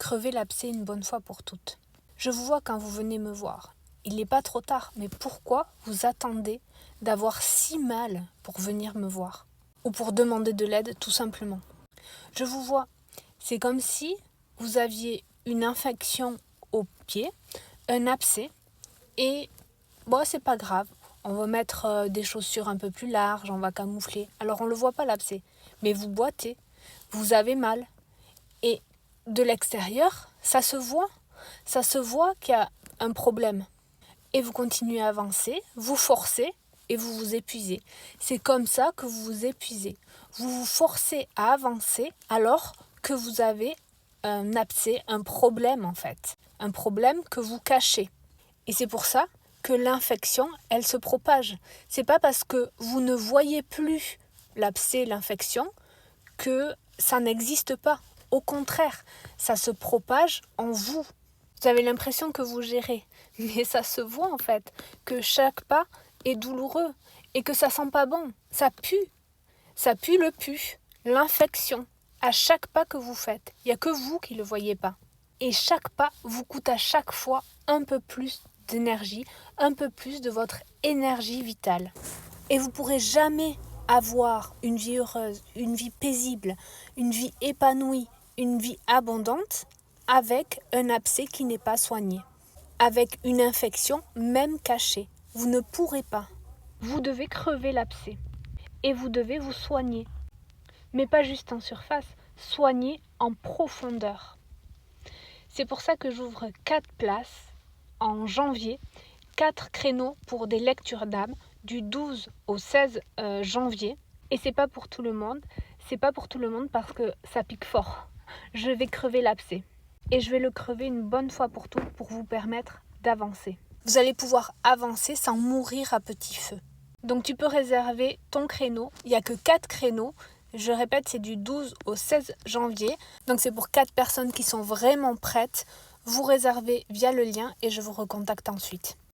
crever l'abcès une bonne fois pour toutes. Je vous vois quand vous venez me voir. Il n'est pas trop tard, mais pourquoi vous attendez d'avoir si mal pour venir me voir? Ou pour demander de l'aide tout simplement. Je vous vois, c'est comme si vous aviez une infection au pied, un abcès, et bon, c'est pas grave. On va mettre des chaussures un peu plus larges, on va camoufler. Alors on ne le voit pas l'abcès, mais vous boitez, vous avez mal. Et de l'extérieur, ça se voit. Ça se voit qu'il y a un problème. Et vous continuez à avancer, vous forcez et vous vous épuisez. C'est comme ça que vous vous épuisez. Vous vous forcez à avancer alors que vous avez un abcès, un problème en fait. Un problème que vous cachez. Et c'est pour ça que l'infection, elle se propage. C'est pas parce que vous ne voyez plus l'abcès, l'infection, que ça n'existe pas. Au contraire, ça se propage en vous. Vous avez l'impression que vous gérez, mais ça se voit en fait, que chaque pas est douloureux et que ça sent pas bon. Ça pue le pu, l'infection, à chaque pas que vous faites. Il n'y a que vous qui ne le voyez pas. Et chaque pas vous coûte à chaque fois un peu plus d'énergie, un peu plus de votre énergie vitale. Et vous ne pourrez jamais avoir une vie heureuse, une vie paisible, une vie épanouie, une vie abondante avec un abcès qui n'est pas soigné, avec une infection même cachée. Vous ne pourrez pas. Vous devez crever l'abcès et vous devez vous soigner. Mais pas juste en surface, soigner en profondeur. C'est pour ça que j'ouvre 4 places en janvier, 4 créneaux pour des lectures d'âme du 12 au 16 janvier. Et c'est pas pour tout le monde. C'est pas pour tout le monde parce que ça pique fort. Je vais crever l'abcès. Et je vais le crever une bonne fois pour toutes pour vous permettre d'avancer. Vous allez pouvoir avancer sans mourir à petit feu. Donc tu peux réserver ton créneau. Il n'y a que 4 créneaux. Je répète, c'est du 12 au 16 janvier. Donc c'est pour 4 personnes qui sont vraiment prêtes. Vous réservez via le lien et je vous recontacte ensuite.